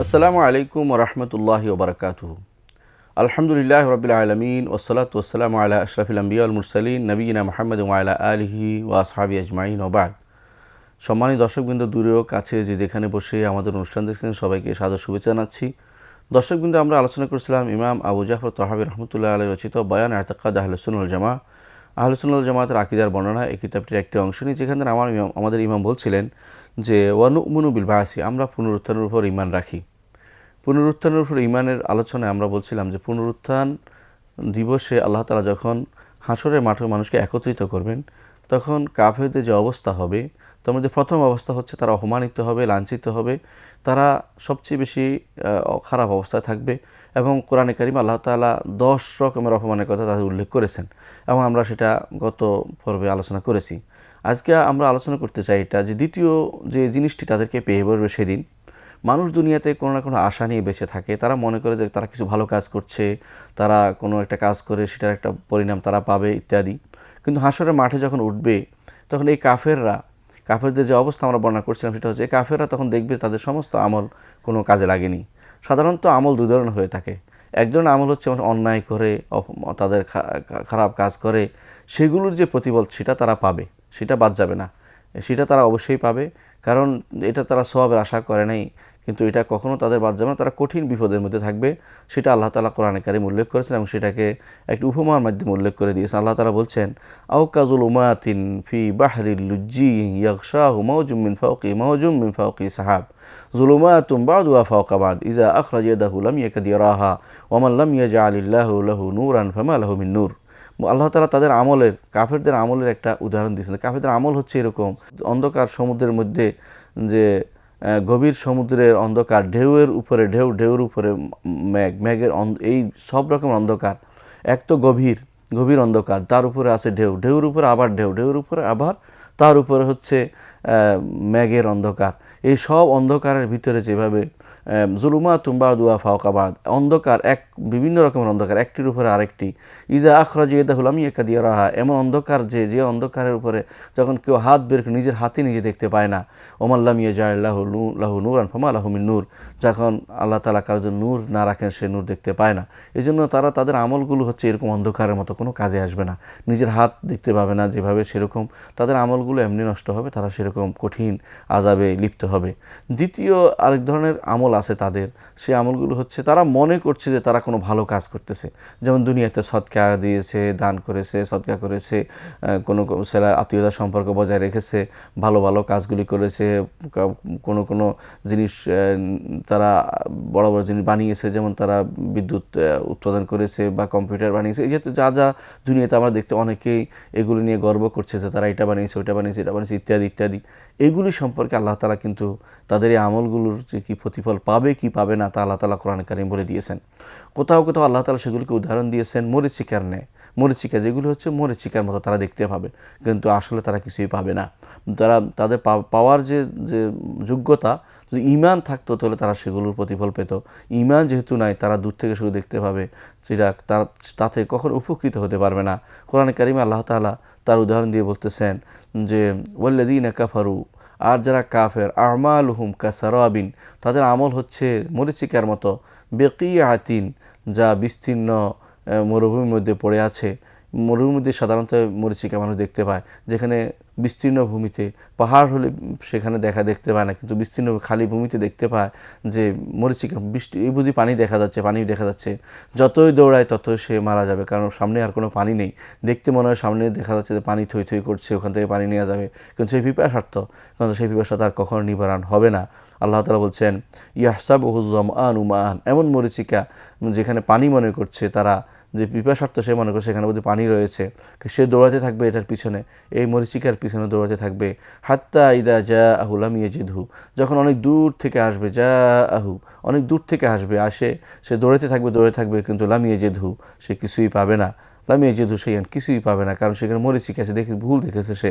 আসসালামু আলাইকুম ওরহমতুল্লাহি ওবরাকাতুহু। আলহামদুলিল্লাহ রবিল আলমিন ওসলাত ওসালামু আলা আশরাফিল আম্বিয়া ওয়াল মুরসালিন নবীনা মুহাম্মদ ওয়া আলা আলিহি ওয়া আসহাবি আজমাইন ওয়া বা'দ। সম্মানিত দর্শকবৃন্দ, দূরেও কাছে যে যেখানে বসে আমাদের অনুষ্ঠান দেখছেন সবাইকে সাদর শুভেচ্ছা জানাচ্ছি। দর্শকবৃন্দ, আমরা আলোচনা করেছিলাম ইমাম আবু জাফর তাহাবী রহমতুল্লাহ আলাইহি রচিত বয়ান ইতিকাদ আহলে সুন্নাহ ওয়াল জামাআহ, আহলে সুন্নাহ ওয়াল জামাআতের আকীদার বর্ণনা। এই কিতাবটির একটি অংশ নিয়ে যেখানে আমাদের ইমাম বলছিলেন যে ওয়া নু'মিনু বিল বা'সি, আমরা পুনরুত্থানের উপর ঈমান রাখি। পুনরুত্থানের উপর ঈমানের আলোচনায় আমরা বলছিলাম যে পুনরুত্থান দিবসে আল্লাহ তাআলা যখন হাসরের মাঠে মানুষকে একত্রিত করবেন, তখন কাফেরদের যে অবস্থা হবে, তার মধ্যে প্রথম অবস্থা হচ্ছে তারা অপমানিত হবে, লাঞ্ছিত হবে, তারা সবচেয়ে বেশি খারাপ অবস্থায় থাকবে। এবং কোরআনে কারিমে আল্লাহ তাআলা 10 রকমের অপমানের কথা তাদের উল্লেখ করেছেন এবং আমরা সেটা গত পর্বে আলোচনা করেছি। আজকে আমরা আলোচনা করতে চাই এটা যে দ্বিতীয় যে জিনিসটি তাদেরকে পেয়ে বলবে সেদিন। মানুষ দুনিয়াতে কোনো না কোনো আশা নিয়ে বেঁচে থাকে। তারা মনে করে যে তারা কিছু ভালো কাজ করছে, তারা কোনো একটা কাজ করে সেটার একটা পরিণাম তারা পাবে ইত্যাদি। কিন্তু হাসরের মাঠে যখন উঠবে, তখন এই কাফেরদের যে অবস্থা আমরা বর্ণনা করছিলাম সেটা হচ্ছে এই কাফেররা তখন দেখবে তাদের সমস্ত আমল কোনো কাজে লাগেনি। সাধারণত আমল দুই ধরনের হয়ে থাকে। এক ধরনের আমল হচ্ছে অন্যায় করে, তাদের খারাপ কাজ করে, সেগুলোর যে প্রতিফল সেটা তারা পাবে, সেটা বাদ যাবে না, সেটা তারা অবশ্যই পাবে। কারণ এটা তারা সওয়াবের আশা করে নাই, কিন্তু এটা কখনো তাদের বাদ যাবে না, তারা কঠিন বিপদের মধ্যে থাকবে। সেটা আল্লাহ তাআলা কোরআনে কারিমে উল্লেখ করেছেন এবং সেটাকে একটি উপমার মাধ্যমে উল্লেখ করে দিয়েছেন। আল্লাহ তাআলা বলছেন, আও কাযুলুমাতিন ফি বাহরিল লুজ্জি ইয়াগশাহু মাওজুম মিন ফাওকি সাহাব যুলুমাতুম বা'দুহা ফাওকা বা'দ ইযা আখরাজা ইয়াদাহু লাম ইয়াকাদ ইয়ারাহা ওয়া মান লাম ইয়াজআলিল্লাহু লাহু নূরান ফামা লাহু মিন নূর। আল্লাহ তাআলা তাদের আমলের, কাফেরদের আমলের একটা উদাহরণ দিয়েছেন। কাফেরদের আমল হচ্ছে এরকম: অন্ধকার সমুদ্রের মধ্যে, যে গভীর সমুদ্রের অন্ধকার, ঢেউয়ের উপরে ঢেউ, ঢেউর উপরে মেঘের এই সব রকম অন্ধকার। এক তো গভীর অন্ধকার, তার উপরে আছে ঢেউ, ঢেউর উপরে আবার ঢেউ, ঢেউর উপরে আবার তার উপরে হচ্ছে মেঘের অন্ধকার। এই সব অন্ধকারের ভিতরে যেভাবে যুলুমাতুম বা'দুহা ফাওকা বা'দ, অন্ধকার বিভিন্ন রকমের অন্ধকার, একটির উপরে আরেকটি। ইযা আখরাজা ইয়াদাহু লাম ইয়াকাদ ইয়ারাহা, এমন অন্ধকার যে অন্ধকারের উপরে যখন কেউ হাত বের করে নিজের হাতে নিজে দেখতে পায় না। ওয়া মান লাম ইয়াজআলিল্লাহু লাহু নূরান ফামা লাহু মিন নূর, যখন আল্লাহ তাআলা কারোর জন্য নূর না রাখেন সে নূর দেখতে পায় না। এই জন্য তাদের আমলগুলো হচ্ছে এরকম অন্ধকারের মতো, কোনো কাজে আসবে না। নিজের হাত দেখতে পাবে না যেভাবে, সেরকম তাদের আমলগুলো এমনি নষ্ট হবে, তারা সেরকম কঠিন আযাবে লিপ্ত হবে। দ্বিতীয় আরেক ধরনের আমল আছে তাদের, সেই আমলগুলো হচ্ছে তারা মনে করছে যে তারা কোনো ভালো কাজ করতেছে। যেমন দুনিয়াতে সদকা দিয়েছে, দান করেছে, সদকা করেছে, কোনো ছেলে আত্মীয়তার সম্পর্ক বজায় রেখেছে, ভালো ভালো কাজগুলি করেছে, কোনো জিনিস তারা বড় বড় জিনিস বানিয়েছে, যেমন তারা বিদ্যুৎ উৎপাদন করেছে বা কম্পিউটার বানিয়েছে। এই যেহেতু যা দুনিয়াতে আমরা দেখতে অনেকেই এগুলি নিয়ে গর্ব করছে যে তারা এটা বানিয়েছে, ওটা বানিয়েছে, এটা বানিয়েছে ইত্যাদি ইত্যাদি। এগুলি সম্পর্কে আল্লাহ তাআলা কিন্তু তাদের এই আমলগুলোর যে কী প্রতিফল পাবে কি পাবে না তা আল্লাহ তাআলা কোরআনে কারিমে বলে দিয়েছেন। কোথাও কোথাও আল্লাহ তাআলা সেগুলিকে উদাহরণ দিয়েছেন মরীচিকার ন্যায়। মরীচিকা যেগুলো হচ্ছে মরীচিকার মতো তারা দেখতে পাবে, কিন্তু আসলে তারা কিছুই পাবে না। তাদের পাওয়ার যে যোগ্যতা, যদি ঈমান থাকতো তাহলে তারা সেগুলোর প্রতিফল পেত। ঈমান যেহেতু নাই, তারা দূর থেকে শুধু দেখতে পাবে, সেটা তাতে কখনো উপকৃত হতে পারবে না। কোরআনে কারিমে আল্লাহ তাআলা তার উদাহরণ দিয়ে বলতেছেন যে ওয়াল্লাযীনা কাফারু, আর যারা কাফের, আমালুহুম কাসারাবিন, তাদের আমল হচ্ছে মরীচিকার মতো, বিকিআতিন, যা বিস্তীর্ণ মরুভূমির মধ্যে পড়ে আছে। মরুভূমির মধ্যে সাধারণত মরীচিকা মানুষ দেখতে পায়, যেখানে বিস্তীর্ণ ভূমিতে, পাহাড় হলে সেখানে দেখতে পায় না, কিন্তু বিস্তীর্ণ খালি ভূমিতে দেখতে পায় যে মরীচিকা, বৃষ্টি, এই বুঝি পানি দেখা যাচ্ছে, যতই দৌড়ায় ততই সে মারা যাবে, কারণ সামনে আর কোনো পানি নেই। দেখতে মনে হয় সামনে দেখা যাচ্ছে যে পানি থই থই করছে, ওখান থেকে পানি নেওয়া যাবে, কিন্তু সেই পিপাসার্থ, কিন্তু সেই পিপাসা তার কখনো নিবারণ হবে না। আল্লাহ তাআলা বলছেন ইয়াহসাবুহু যামআনু মাআন, এমন মরীচিকা যেখানে পানি মনে করছে তারা, যে পিপাসার্থ সে মনে করছে সেখানে বোধহয় পানি রয়েছে, সে দৌড়াতে থাকবে এটার পিছনে, এই মরীচিকার পিছনে দৌড়াতে থাকবে। হাত্তা ইদা জাআহু লাম ইয়াজিদহু, যখন অনেক দূর থেকে আসবে, জাআহু অনেক দূর থেকে আসে, সে দৌড়াতে থাকবে, কিন্তু লাম ইয়াজিদহু, সে কিছুই পাবে না। লাম ইয়াজিদহু শাইআন, কিছুই পাবে না, কারণ সেখানে মরীচিকা আছে, ভুল দেখেছে সে।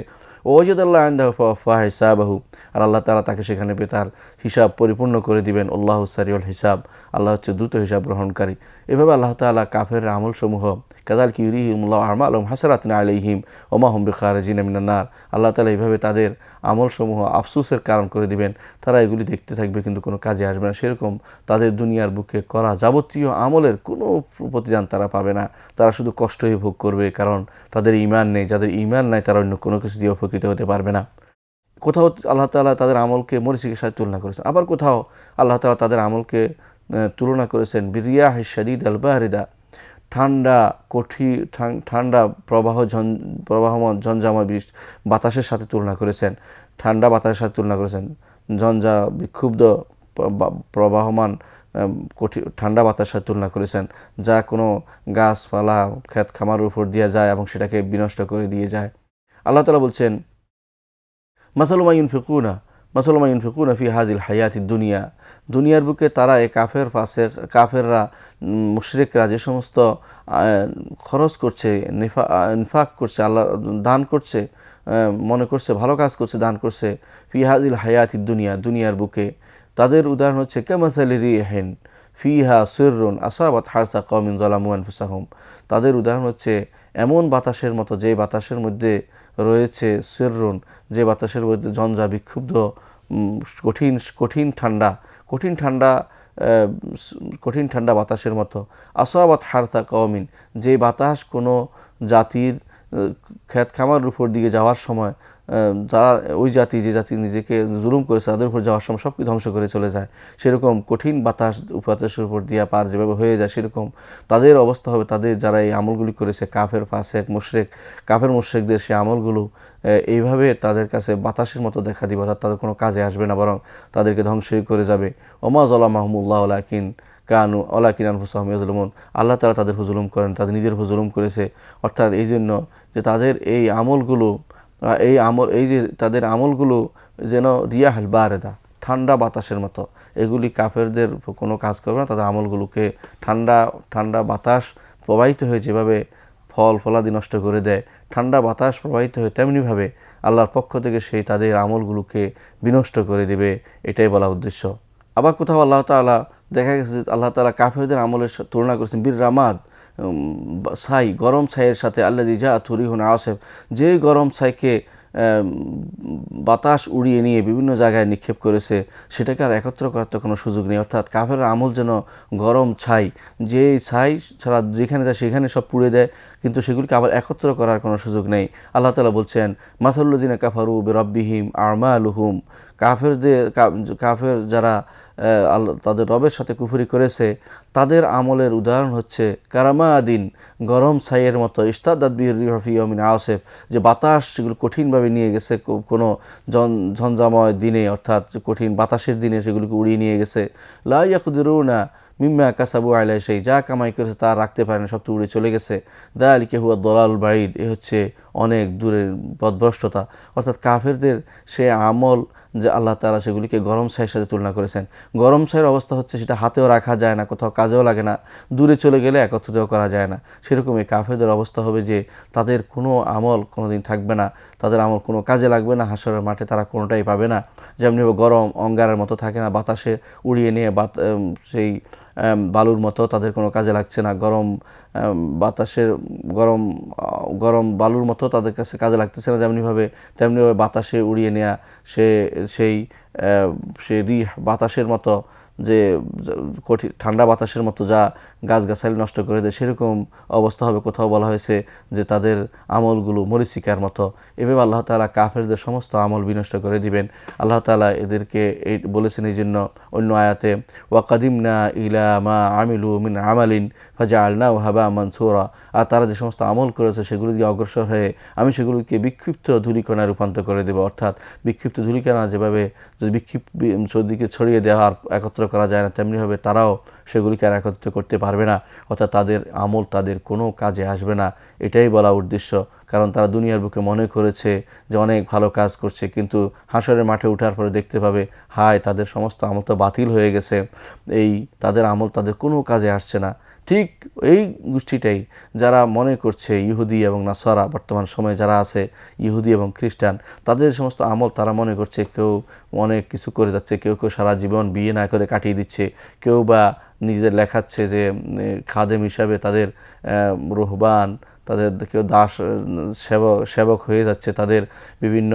ওয়াজাদাল্লাহু ইনদাহু ফাওয়াফা হিসাবাহু, আর আল্লাহ তাআলা তাকে সেখানে তার হিসাব পরিপূর্ণ করে দিবেন। আল্লাহু সারিউল হিসাব, আল্লাহ হচ্ছে দ্রুত হিসাব গ্রহণকারী। এভাবে আল্লাহ তাআলা কাফের আমলসমূহ কাযালিকা ইউরিহিমুল্লাহু আমালহুম হাসারাতিন আলাইহিম ওয়া মা হুম বিখারিজিনা মিনান নার। আল্লাহ তাআলা এইভাবে তাদের আমলসমূহ আফসোসের কারণ করে দিবেন, তারা এগুলি দেখতে থাকবে কিন্তু কোনো কাজে আসবে না। সেরকম তাদের দুনিয়ার বুকে করা যাবতীয় আমলের কোনো প্রতিদান তারা পাবে না, তারা শুধু কষ্টই ভোগ করবে, কারণ তাদের ঈমান নেই। যাদের ঈমান নাই তারা অন্য কোনো কিছু দিয়ে উপকৃত হতে পারবে না। কোথাও আল্লাহ তাআলা তাদের আমলকে মরিচিকার সাথে তুলনা করেছেন, আবার কোথাও আল্লাহ তাআলা তাদের আমলকে তুলনা করেছেন বিরিয়াহি শাদীদাল বারিদা, ঠান্ডা ঠান্ডা প্রবাহমান ঝঞ্ঝাময় বাতাসের সাথে তুলনা করেছেন, ঠান্ডা বাতাসের সাথে তুলনা করেছেন, ঝঞ্ঝা বিক্ষুব্ধ প্রবাহমান ঠান্ডা বাতাসের সাথে তুলনা করেছেন, যা কোনো গাছপালা ক্ষেত খামারের উপর দিয়ে যায় এবং সেটাকে বিনষ্ট করে দিয়ে যায়। আল্লাহ তাআলা বলছেন মাসালু মা ইউনফিকুনা ফি হাযিল হায়াতিদ দুনিয়া, দুনিয়ার বুকে তারা এই কাফেররা মুশরিকরা যে সমস্ত খরচ করছে, ইনফাক করছে, আল্লাহ দান করছে, মনে করছে ভালো কাজ করছে, দান করছে, ফি হাযিল হায়াতিদ দুনিয়া, দুনিয়ার বুকে, তাদের উদাহরণ হচ্ছে কামাসালি রিহিন ফিহা সিররুন আসাবাত হারসা কওমিন যালামু আনফুসাহুম, তাদের উদাহরণ হচ্ছে এমন বাতাসের মতো যে বাতাসের মধ্যে রয়েছে সিররুন, যে বাতাসের মধ্যে ঝঞ্ঝা বিক্ষুব্ধ কঠিন ঠান্ডা বাতাসের মতো, আসাবাত হারসা কওমিন, যে বাতাস কোনো জাতির ক্ষেত খামারের উপর দিকে যাওয়ার সময় যারা ওই জাতি যে জাতি নিজেকে জুলুম করেছে তাদের উপর যাওয়ার সময় সব কিছু ধ্বংস করে চলে যায়, সেরকম কঠিন বাতাসের উপর দিয়ে পার যেভাবে হয়ে যায় সেরকম তাদের অবস্থা হবে। তাদের যারা এই আমলগুলি করেছে কাফের মুশরিকদের সে আমলগুলো এইভাবে তাদের কাছে বাতাসের মতো দেখা দিবে, অর্থাৎ তাদের কোনো কাজে আসবে না, বরং তাদেরকে ধ্বংসই করে যাবে। ওমা যালামাহুমুল্লাহু ওয়ালাকিন আনফুসাহুম ইয়াজলিমুন, আল্লাহ তাআলা তাদের উপর জুলুম করেন, তাদের নিজের উপর জুলুম করেছে। অর্থাৎ এই জন্য যে তাদের এই যে তাদের আমলগুলো যেন রিয়াহুল বারিদা, ঠান্ডা বাতাসের মতো, এগুলি কাফেরদের কোনো কাজ করবে না। তাদের আমলগুলোকে ঠান্ডা বাতাস প্রবাহিত হয়ে যেভাবে ফলাদি নষ্ট করে দেয়, ঠান্ডা বাতাস প্রবাহিত হয়ে তেমনিভাবে আল্লাহর পক্ষ থেকে সেই তাদের আমলগুলোকে বিনষ্ট করে দেবে, এটাই বলা উদ্দেশ্য। আবার কোথাও আল্লাহ তাআলা দেখা গেছে আল্লাহ তাআলা কাফেরদের আমলের তুলনা করেছেন বীর রামাদ, ছাই, গরম ছাইয়ের সাথে আল্লাযী জাআতহু রিহুন আসিফ, যে গরম ছাইকে বাতাস উড়িয়ে নিয়ে বিভিন্ন জায়গায় নিক্ষেপ করেছে, সেটাকে আর একত্র করার তো কোনো সুযোগ নেই। অর্থাৎ কাফের আমল যেন গরম ছাই, যে ছাই ছাড়া যেখানে যায় সেখানে সব পুড়ে দেয়, কিন্তু সেগুলিকে আবার একত্র করার কোনো সুযোগ নেই। আল্লাহ তাআলা বলছেন মাসালুল্লাযিনা কাফারু বিরাব্বিহিম আমালুহুম, কাফের যারা তাদের রবের সাথে কুফরি করেছে তাদের আমলের উদাহরণ হচ্ছে কারামাদিন, গরম ছাইয়ের মতো, ইস্তাদাত বিহি রিহু ফি ইয়াউমিন আসিফ, যে বাতাস সেগুলো কঠিনভাবে নিয়ে গেছে কোনো ঝঞ্ঝাময় দিনে, অর্থাৎ কঠিন বাতাসের দিনে সেগুলোকে উড়িয়ে নিয়ে গেছে। লা ইয়াকদিরুনা মিম্মা কাসাবু আলাই শাই, যা কামাই করেছে তা রাখতে পারে না, সব তো উড়ে চলে গেছে। যালিকা হুয়া দালালুল বাঈদ, এ হচ্ছে অনেক দূরের পথভ্রষ্টতা। অর্থাৎ কাফেরদের সে আমল যে আল্লাহ তাআলা সেগুলিকে গরম ছাইয়ের সাথে তুলনা করেছেন। গরম ছাইয়ের অবস্থা হচ্ছে সেটা হাতেও রাখা যায় না, কোথাও কাজেও লাগে না, দূরে চলে গেলে একত্রিতও করা যায় না। সেরকম এই কাফেরদের অবস্থা হবে যে তাদের কোনো আমল কোনো দিন থাকবে না, তাদের আমল কোনো কাজে লাগবে না, হাসরের মাঠে তারা কোনোটাই পাবে না। যেমনিভাবে গরম অঙ্গারের মতো থাকে না, বাতাসে উড়িয়ে নিয়ে সেই বালুর মতো, তাদের কোনো কাজে লাগছে না, গরম বালুর মতো তাদের কাছে কাজে লাগতেছে না। তেমনিভাবে বাতাসে উড়িয়ে নেওয়া সেই বাতাসের মতো, যে ঠান্ডা বাতাসের মতো যা গাছগাছালি নষ্ট করে দেয়, সেরকম অবস্থা হবে। কোথাও বলা হয়েছে যে তাদের আমলগুলো মরিচিকার মতো। এভাবে আল্লাহ তাআলা কাফেরদের সমস্ত আমল বিনষ্ট করে দিবেন। আল্লাহ তাআলা এদেরকে এই বলেছেন এই জন্য অন্য আয়াতে ওয়াকাদিমনা ইলা মা আমিলু মিন আমালিন ফাজআলনাহু হাবাআ মানসুরা, আর তারা যে সমস্ত আমল করেছে সেগুলো দিয়ে অগ্রসর হয়ে আমি সেগুলোকে বিক্ষিপ্ত ধূলিকণায় রূপান্তর করে দেব। অর্থাৎ বিক্ষিপ্ত ধূলিকণা যেভাবে যদি চৌদিকে ছড়িয়ে দেওয়া আর একত্র করা যায় না, তেমনিভাবে তারাও সেগুলিকে আর একত্রিত করতে পারবে না। অর্থাৎ তাদের আমল তাদের কোনো কাজে আসবে না, এটাই বলা উদ্দেশ্য। কারণ তারা দুনিয়ার বুকে মনে করেছে যে অনেক ভালো কাজ করছে, কিন্তু হাসরের মাঠে ওঠার পরে দেখতে পাবে হায় তাদের সমস্ত আমল তো বাতিল হয়ে গেছে, তাদের আমল তাদের কোনো কাজে আসছে না। ঠিক এই গোষ্ঠীটাই যারা মনে করছে ইহুদি এবং নাসারা, বর্তমান সময়ে যারা আছে ইহুদি এবং খ্রিস্টান, তাদের সমস্ত আমল তারা মনে করছে কেউ অনেক কিছু করে যাচ্ছে, কেউ সারা জীবন বিয়ে না করে কাটিয়ে দিচ্ছে, কেউ বা নিজেদের লেখাচ্ছে যে খাদেম হিসাবে তাদের রুহবান, তাদের কেউ দাস সেবক হয়ে যাচ্ছে, তাদের বিভিন্ন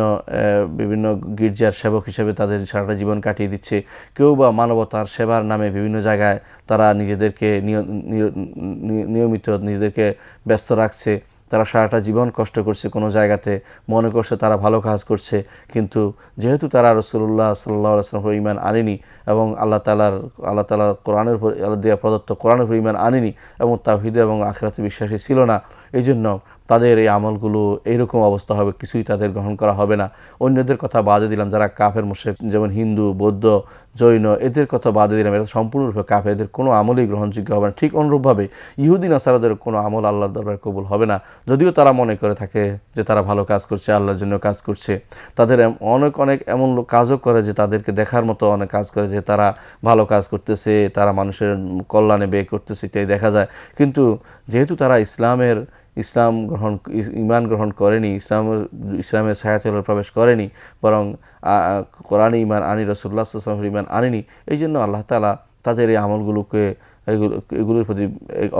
বিভিন্ন গির্জার সেবক হিসেবে তাদের সারাটা জীবন কাটিয়ে দিচ্ছে। কেউ বা মানবতার সেবার নামে বিভিন্ন জায়গায় তারা নিজেদেরকে নিয়মিত নিজেদেরকে ব্যস্ত রাখছে। তারা সারাটা জীবন কষ্ট করছে, কোনো জায়গাতে মনে করছে তারা ভালো কাজ করছে, কিন্তু যেহেতু তারা রাসূলুল্লাহ সাল্লাল্লাহু আলাইহি ওয়াসাল্লামের ঈমান আনেনি এবং আল্লাহ তাআলার কোরআনের উপর দেওয়া প্রদত্ত কোরআনের উপর ঈমান আনেনি এবং তাওহীদ এবং আখিরাতে বিশ্বাসী ছিল না, এই জন্য তাদের এই আমলগুলো এইরকম অবস্থা হবে, কিছুই তাদের গ্রহণ করা হবে না। অন্যদের কথা বাদে দিলাম, যারা কাফের মুশরিক, যেমন হিন্দু, বৌদ্ধ, জৈন, এদের কথা বাদে দিলাম, এরা সম্পূর্ণরূপে কাফের, এদের কোনো আমলই গ্রহণযোগ্য হবে না। ঠিক অনুরূপভাবে ইহুদি নাসারাদের কোনো আমল আল্লাহর দরবারে কবুল হবে না, যদিও তারা মনে করে থাকে যে তারা ভালো কাজ করছে, আল্লাহর জন্য কাজ করছে। তাদের অনেক এমন কাজও করে যে তাদেরকে দেখার মতো অনেক কাজ করে যে তারা ভালো কাজ করতেছে, তারা মানুষের কল্যাণে ব্যয় করতেছে, ইত্যাদি দেখা যায়। কিন্তু যেহেতু তারা ঈমান গ্রহণ করেনি, ইসলামের ছায়াতলে প্রবেশ করেনি, বরং কোরআনে ঈমান আনি, রাসূলুল্লাহ সাল্লাল্লাহু আলাইহি ওয়াসাল্লামের ঈমান আনেনি, এই জন্য আল্লাহ তাআলা তাদের এই আমলগুলোকে এগুলোর প্রতি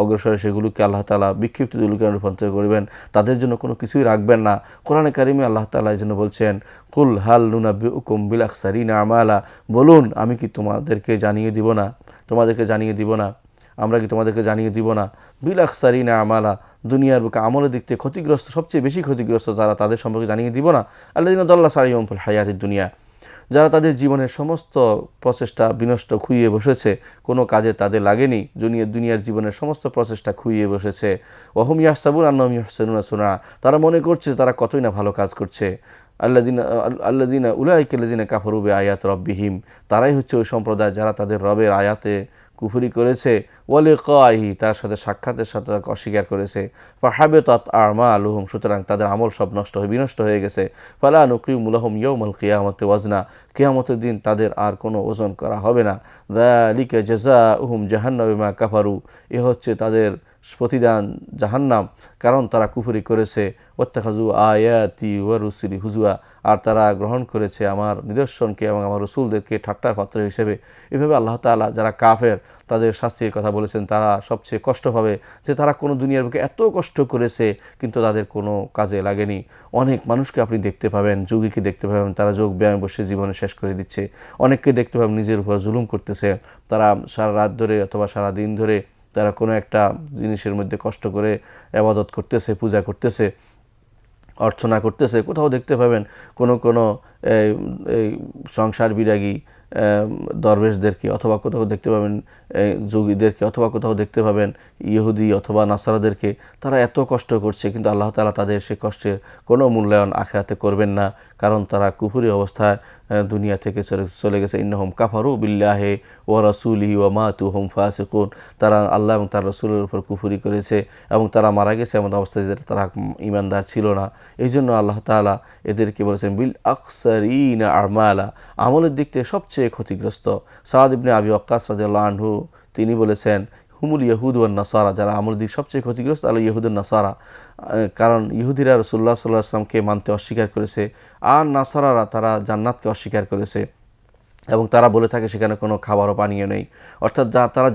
অগ্রসর, সেগুলোকে আল্লাহ তাআলা বিক্ষিপ্ত দুলুকে রূপান্তর করবেন, তাদের জন্য কোনো কিছুই রাখবেন না। কোরআনে কারিমে আল্লাহ তাআলা এই জন্য বলছেন, কুল হাল নুনাব্বিউকুম বিল আখসারিনা আমালা, বলুন আমি কি তোমাদেরকে জানিয়ে দিব না, আমরা কি তোমাদেরকে জানিয়ে দিব না, বিল আখসারিনা আমালা, দুনিয়ার বুকে আমলের দিক থেকে ক্ষতিগ্রস্ত, সবচেয়ে বেশি ক্ষতিগ্রস্ত তারা, তাদের সম্পর্কে জানিয়ে দিব না। আল্লাযিনা দাল্লা সাইয়ুহুম ফিল হায়াতিদ দুনিয়া, যারা তাদের জীবনের সমস্ত প্রচেষ্টা বিনষ্ট, খুইয়ে বসেছে, কোনো কাজে তাদের লাগেনি, দুনিয়ার জীবনের সমস্ত প্রচেষ্টা খুইয়ে বসেছে। ওয়াহুম ইয়াহসাবুনা আন্নাহুম ইহসিনুনা সুনআ, তারা মনে করছে তারা কতই না ভালো কাজ করছে। আল্লাযিনা উলাইকা আল্লাযিনা কাফারু বিআয়াতি রাব্বিহিম, তারাই হচ্ছে ওই সম্প্রদায় যারা তাদের রবের আয়াতে কুফরি করেছে, ওয়ালিকাহি, তার সাথে সাক্ষাতের সাথে অস্বীকার করেছে। ফাহাবিতাত আমালুহুম, সুতরাং তাদের আমল সব বিনষ্ট হয়ে গেছে। ফালা নুকিমু লাহুম ইয়াউমাল কিয়ামাতি ওয়াজনা, কিয়ামতের দিন তাদের আর কোনো ওজন করা হবে না। যালিকা জাযাউহুম জাহান্নাম বিমা কাফারু, এ হচ্ছে তাদের প্রতিদান জাহান্নাম, কারণ তারা কুফরি করেছে। ওয়াত্তাখাযু আয়াতি ওয়া রুসুলি হুজুয়া, আর তারা গ্রহণ করেছে আমার নিদর্শনকে এবং আমার রসুলদেরকে ঠাট্টার পাত্র হিসেবে। এভাবে আল্লাহ তাআলা যারা কাফের তাদের শাস্তির কথা বলেছেন, তারা সবচেয়ে কষ্ট পাবে যে তারা কোনো দুনিয়ার বুকে এত কষ্ট করেছে কিন্তু তাদের কোনো কাজে লাগেনি। অনেক মানুষকে আপনি দেখতে পাবেন, যোগীকে দেখতে পাবেন, তারা যোগ ব্যায়ামে বসে জীবনে শেষ করে দিচ্ছে। অনেককে দেখতে পাবেন নিজের উপর জুলুম করতেছে, তারা সারা রাত ধরে অথবা সারা দিন ধরে তারা কোনো একটা জিনিসের মধ্যে কষ্ট করে ইবাদত করতেছে, পূজা করতেছে, অর্চনা করতেছে। কোথাও দেখতে পাবেন কোনো এই সংসার বিরাগী দরবেশদেরকে, অথবা কোথাও দেখতে পাবেন যোগীদেরকে, অথবা কোথাও দেখতে পাবেন ইহুদি অথবা নাসারাদেরকে, তারা এত কষ্ট করছে কিন্তু আল্লাহ তাআলা তাদের সে কষ্টের কোনো মূল্যায়ন আখিরাতে করবেন না, কারণ তারা কুফরি অবস্থায় দুনিয়া থেকে চলে গেছে। ইন্নাহুম কাফারু বিল্লাহি ওয়া রাসূলিহি ওয়া মাতু হুম ফাসিকুন, তারা আল্লাহ এবং তার রাসূলের উপর কুফরি করেছে এবং তারা মারা গেছে এমন অবস্থায় যে তারা ঈমানদার ছিল না। এই জন্য আল্লাহ তাআলা এদেরকে বলেছেন বিল আকসারিনা আমালা, আমলের দিক থেকে সবচেয়ে ক্ষতিগ্রস্ত। সাদ ইবনে আবি ওয়াক্কাস রাদিয়াল্লাহু আনহু তিনি বলেছেন, হুমুল ইয়াহুদ ওয়ান নাসারা, যারা আমলের দিক সবচেয়ে ক্ষতিগ্রস্ত আল্লাহ ইহুদ নাসারা, কারণ ইহুদিরা রাসূলুল্লাহ সাল্লাল্লাহু আলাইহি ওয়াসাল্লামকে মানতে অস্বীকার করেছে, আর নাসারারা তারা জান্নাতকে অস্বীকার করেছে এবং তারা বলে থাকে সেখানে কোনো খাবার ও পানীয় নেই। অর্থাৎ তারা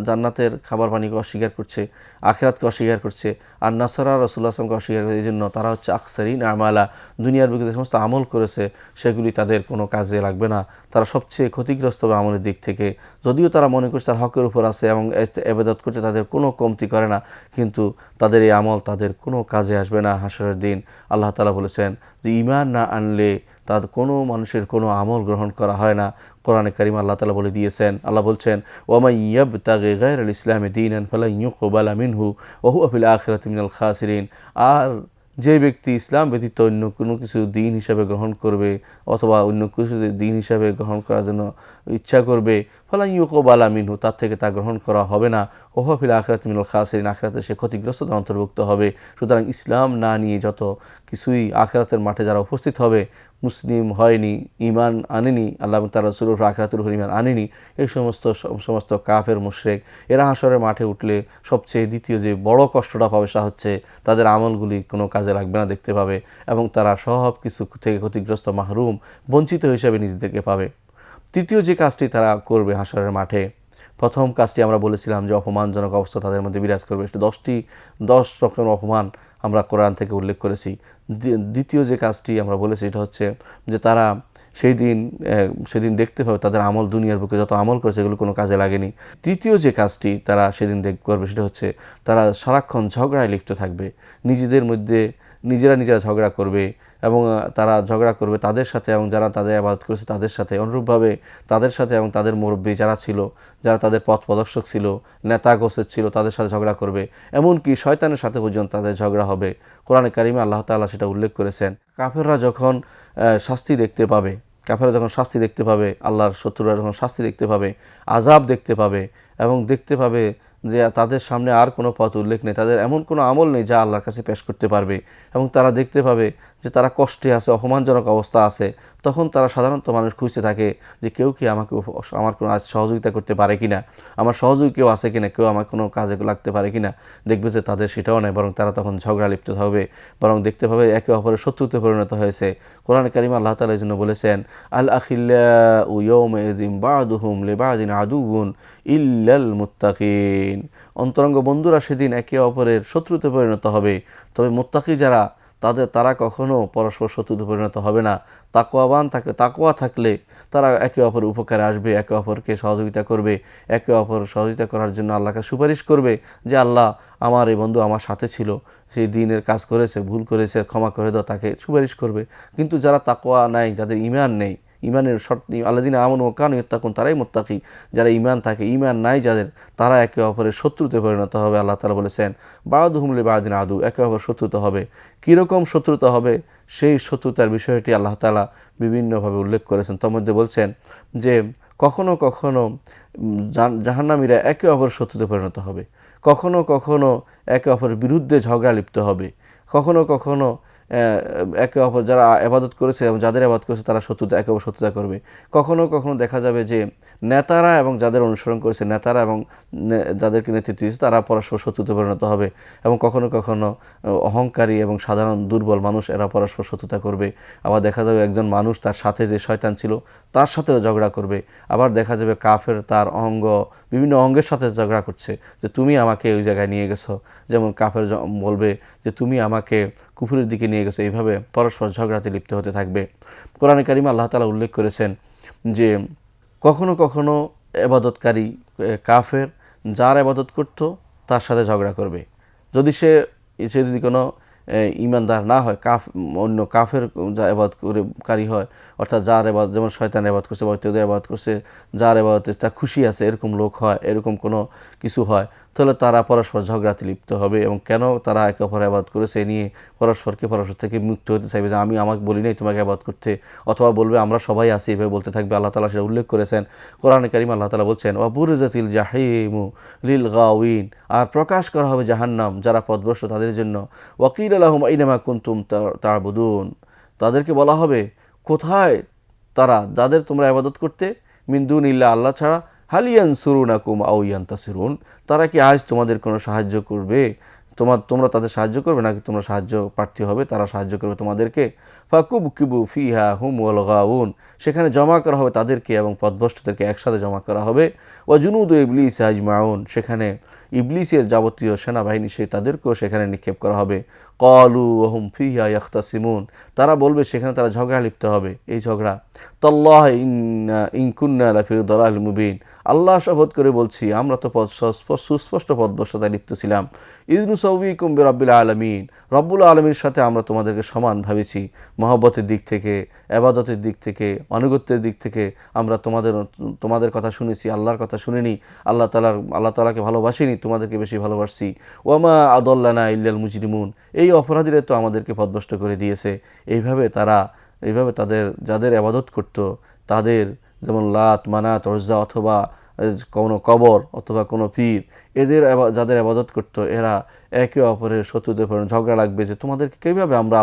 জান্নাতের খাবার পানিকে অস্বীকার করছে, আখিরাতকে অস্বীকার করছে, আর নাসারা রাসূলুল্লাহ সাল্লাল্লাহু আলাইহি ওয়াসাল্লামকে অস্বীকার করে। এই জন্য তারা হচ্ছে আকসারিন আমালা, দুনিয়ার বুকে যে সমস্ত আমল করেছে সেগুলি তাদের কোনো কাজে লাগবে না, তারা সবচেয়ে ক্ষতিগ্রস্ত হবে আমলের দিক থেকে। যদিও তারা মনে করছে তার হকের উপর আছে এবং ইবাদত করছে, তাদের কোনো কমতি করে না, কিন্তু তাদের এই আমল তাদের কোনো কাজে আসবে না হাসরের দিন। আল্লাহ তাআলা বলেছেন যে ঈমান না আনলে তার কোনো মানুষের কোনো আমল গ্রহণ করা হয় না। কোরআনে কারিম আল্লাহ তাআলা বলে দিয়েছেন, আল্লাহ বলছেন, ওয়ামান ইয়াবতাগি গায়রাল ইসলামি দীনান ফালান ইউকবালা মিনহু ওয়া হুয়া ফিল আখিরাতি মিনাল খাসিরিন, আর যে ব্যক্তি ইসলাম ব্যতীত অন্য কোনো কিছু দিন হিসাবে গ্রহণ করবে অথবা অন্য কিছু দিন হিসাবে গ্রহণ করার জন্য ইচ্ছা করবে, ফালান ইউকবালা মিনহু, তার থেকে তা গ্রহণ করা হবে না, ওয়া হুয়া ফিল আখিরাতি মিনাল খাসিরিন, আখিরাতে সে ক্ষতিগ্রস্তদের অন্তর্ভুক্ত হবে। সুতরাং ইসলাম না নিয়ে যত কিছুই আখিরাতের মাঠে যারা উপস্থিত হবে, মুসলিম হয়নি, ঈমান আনেনি, আল্লাহ এবং তার রাসূলের উপর আখিরাতের উপর ঈমান আনেনি, এই সমস্ত কাফের মুশরিক, এরা হাশরের মাঠে উঠলে সবচেয়ে দ্বিতীয় যে বড় কষ্টটা পাবে তা হচ্ছে তাদের আমলগুলি কোনো কাজে লাগবে না দেখতে পাবে এবং তারা সব কিছু থেকে ক্ষতিগ্রস্ত, মাহরুম, বঞ্চিত হিসেবে নিজেদেরকে পাবে। তৃতীয় যে কাজটি তারা করবে হাশরের মাঠে, প্রথম কাজটি আমরা বলেছিলাম যে অপমানজনক অবস্থা তাদের মধ্যে বিরাজ করবে। সেটা 10 রকমের অপমান আমরা কোরআন থেকে উল্লেখ করেছি। দ্বিতীয় যে কাজটি আমরা বলেছি এটা হচ্ছে যে তারা সেদিন দেখতে পাবে তাদের আমল, দুনিয়ার বুকে যত আমল করেছে এগুলো কোনো কাজে লাগেনি। তৃতীয় যে কাজটি তারা সেদিন করবে সেটা হচ্ছে তারা সারাক্ষণ ঝগড়ায় লিপ্ত থাকবে, নিজেদের মধ্যে নিজেরা ঝগড়া করবে এবং তারা ঝগড়া করবে তাদের সাথে এবং যারা তাদের ইবাদত করেছে তাদের সাথে, অনুরূপভাবে তাদের সাথে এবং তাদের মুরব্বী যারা ছিল, যারা তাদের পথ প্রদর্শক ছিল, নেতা গোছের ছিল, তাদের সাথে ঝগড়া করবে। এমনকি শয়তানের সাথে পর্যন্ত তাদের ঝগড়া হবে। কোরআনে কারিমে আল্লাহ তাআলা সেটা উল্লেখ করেছেন। কাফেররা যখন শাস্তি দেখতে পাবে, আল্লাহর শত্রুরা যখন শাস্তি দেখতে পাবে, আযাব দেখতে পাবে এবং দেখতে পাবে যে তাদের সামনে আর কোনো পথ উল্লেখ নেই, তাদের এমন কোনো আমল নেই যা আল্লাহর কাছে পেশ করতে পারবে, এবং তারা দেখতে পাবে যে তারা কষ্টে আছে, অপমানজনক অবস্থা আছে, তখন তারা সাধারণত মানুষ খুঁজতে থাকে যে কেউ কি আমার কোনো সহযোগিতা করতে পারে কিনা, আমার সহযোগী কেউ আছে কিনা, কেউ আমার কোনো কাজে লাগতে পারে কিনা। দেখবে যে তাদের সেটাও নেই, বরং তারা তখন ঝগড়া লিপ্ত হবে, বরং দেখতে পাবে একে অপরের শত্রুতে পরিণত হয়েছে। কোরআন কারীমে আল্লাহ তাআলা এই জন্য বলেছেন, আল আখিল্লাউ ইয়াওমাইযিন বা'দুহুম লিবা'দিন আদুউন ইল্লাল মুত্তাকিন। অন্তরঙ্গ বন্ধুরা সেদিন একে অপরের শত্রুতে পরিণত হবে, তবে মুত্তাকি যারা তারা কখনো পরস্পর শত্রুতে পরিণত হবে না। তাকওয়া থাকলে তারা একে অপরের উপকারে আসবে, একে অপরকে সহযোগিতা করবে, একে অপর সহযোগিতা করার জন্য আল্লাহকে সুপারিশ করবে যে আল্লাহ আমার এই বন্ধু আমার সাথে ছিল, সেই দিনের কাজ করেছে, ভুল করেছে, ক্ষমা করে দাও, তাকে সুপারিশ করবে। কিন্তু যারা তাকওয়া নাই, যাদের ঈমান নেই, ঈমানের শর্ত আল্লাযীনা আমানু ওয়া কানু ইয়াত্তাকুন, তারাই মুত্তাকি। যারা ঈমান থাকে, ঈমান নাই যাদের, তারা একে অপরের শত্রুতে পরিণত হবে। আল্লাহ তাআলা বলেছেন বা'দুহুম লিবা'দিন আদু, একে অপর শত্রুতা হবে। কীরকম শত্রুতা হবে সেই শত্রুতার বিষয়টি আল্লাহ তাআলা বিভিন্নভাবে উল্লেখ করেছেন। তার মধ্যে বলছেন যে কখনো কখনো জাহান্নামীরা একে অপরের শত্রুতে পরিণত হবে, কখনো কখনো একে অপরের বিরুদ্ধে ঝগড়া লিপ্ত হবে, কখনো কখনো একে অপর যারা ইবাদত করেছে এবং যাদের ইবাদত করেছে তারা একে অপর শত্রুতা করবে। কখনো কখনো দেখা যাবে যে নেতারা এবং যাদের অনুসরণ করেছে, নেতারা এবং যাদেরকে নেতৃত্ব দিয়েছে তারা পরস্পর শত্রুতে পরিণত হবে, এবং কখনো কখনো অহংকারী এবং সাধারণ দুর্বল মানুষ এরা পরস্পর শত্রুতা করবে। আবার দেখা যাবে একজন মানুষ তার সাথে যে শয়তান ছিল তার সাথেও ঝগড়া করবে। আবার দেখা যাবে কাফের তার বিভিন্ন অঙ্গের সাথে ঝগড়া করছে যে তুমি আমাকে ওই জায়গায় নিয়ে গেছো, যেমন কাফের বলবে যে তুমি আমাকে কুফরের দিকে নিয়ে গেছে। এইভাবে পরস্পর ঝগড়াতে লিপ্ত হতে থাকবে। কোরআনে কারিমে আল্লাহ তাআলা উল্লেখ করেছেন যে কখনো কখনো ইবাদতকারী কাফের যার ইবাদত করত তার সাথে ঝগড়া করবে। যদি সে যদি কোনো ঈমানদার না হয়, অন্য কাফের যা ইবাদতকারী হয়, অর্থাৎ যার ইবাদত, যেমন শয়তান ইবাদত করছে বা ইত্যাদি ইবাদত করছে, যার ইবাদতে তা খুশি আছে, এরকম লোক হয়, এরকম কোনো কিছু হয়, তাহলে তারা পরস্পর ঝগড়াতে লিপ্ত হবে এবং কেন তারা একে অপর ইবাদত করেছে এ নিয়ে পরস্পর থেকে মুক্ত হতে চাইবে যে আমি আমাকে বলি নাই তোমাকে ইবাদত করতে, অথবা বলবে আমরা সবাই আছি, এভাবে বলতে থাকবে। আল্লাহ তাআলা সেটা উল্লেখ করেছেন কোরআনে কারীমে। আল্লাহ তাআলা বলছেন ওয়া বুরিজাতিল জাহিমু লিল গাওয়িন, আর প্রকাশ করা হবে জাহান্নাম যারা পথভ্রষ্ট তাদের জন্য। ওয়া কিলা লাহুম আইনামা কুনতুম তা'বুদুন, তাদেরকে বলা হবে কোথায় তারা যাদের তোমরা ইবাদত করতে, মিন দুনিল্লাহ, আল্লাহ ছাড়া, হাল ইয়ানসুরুনাকুম আও ইয়ানতাসিরুন, তারা কি আজ তোমাদের কোনো সাহায্য করবে, তোমরা তাদের সাহায্য করবে নাকি তোমরা সাহায্য প্রার্থী হবে, তারা সাহায্য করবে তোমাদেরকে। ফাকুবকিবু ফিহা হুম ওয়াল গাউন, সেখানে জমা করা হবে তাদেরকে এবং পথভ্রষ্টদেরকে একসাথে জমা করা হবে। ওয়া জুনুদু ইবলিস আজমাউন, সেখানে ইবলিসের যাবতীয় সেনাবাহিনী তাদেরকেও সেখানে নিক্ষেপ করা হবে। ক্বালু ওয়া হুম ফিহা ইয়াখতাসিমুন, তারা বলবে সেখানে তারা ঝগড়া লিপ্ত হবে। এই ঝগড়া তাল্লাহি ইন কুন্না লাফি দালালিম মুবিন, আল্লাহ শপথ করে বলছি আমরা তো সুস্পষ্ট পথভ্রষ্টতায় লিপ্ত ছিলাম। ইয নুসাউবিকুম বিরাব্বিল আলামিন, রব্বুল আলামিনের সাথে আমরা তোমাদেরকে সমান ভাবেছি, মহব্বতের দিক থেকে, ইবাদতের দিক থেকে, আনুগত্যের দিক থেকে আমরা তোমাদের কথা শুনেছি, আল্লাহর কথা শুনিনি, আল্লাহ তাআলাকে ভালোবাসিনি, তোমাদেরকে বেশি ভালোবাসছি। ওয়ামা আদাল্লানা ইল্লাল মুজরিমুন, এই অপরাধীরা তো আমাদেরকে পথভ্রষ্ট করে দিয়েছে। এইভাবে তাদের যাদের ইবাদত করত, তাদের যেমন লাত, মানাত, উজ্জা অথবা কোনো কবর অথবা কোনো পীর, যাদের ইবাদত করত, এরা একে অপরের শত্রুতে পড়ে ঝগড়া লাগবে যে তোমাদেরকে কীভাবে আমরা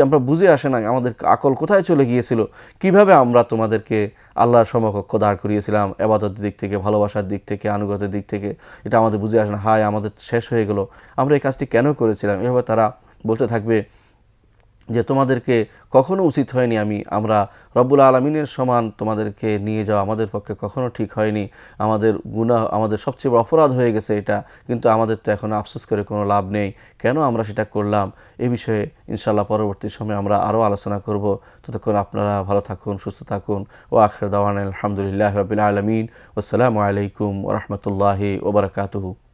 আমরা বুঝে আসে না, আমাদের আকল কোথায় চলে গিয়েছিল, কিভাবে আমরা তোমাদেরকে আল্লাহর সমকক্ষ দাঁড় করিয়েছিলাম, ইবাদতের দিক থেকে, ভালোবাসার দিক থেকে, আনুগত্যের দিক থেকে, এটা আমাদের বুঝে আসে না, হায় আমাদের শেষ হয়ে গেল, আমরা এই কাজটি কেন করেছিলাম। এভাবে তারা বলতে থাকবে যে তোমাদেরকে কখনো উচিত হয়নি আমরা রব্বুল আলমিনের সমান তোমাদেরকে নিয়ে যাওয়া আমাদের পক্ষে কখনো ঠিক হয়নি। আমাদের গুনাহ, আমাদের সবচেয়ে বড় অপরাধ হয়ে গেছে এটা, কিন্তু আমাদের তো এখন আফসোস করে কোনো লাভ নেই, কেন আমরা সেটা করলাম। এ বিষয়ে ইনশাআল্লাহ পরবর্তী সময়ে আমরা আরও আলোচনা করব। ততক্ষণ আপনারা ভালো থাকুন, সুস্থ থাকুন। ও আখির দাওয়ানা আলহামদুলিল্লাহি রাব্বিল আলামিন। আসসালামু আলাইকুম ওয়া রাহমাতুল্লাহি ওয়া বারাকাতুহু।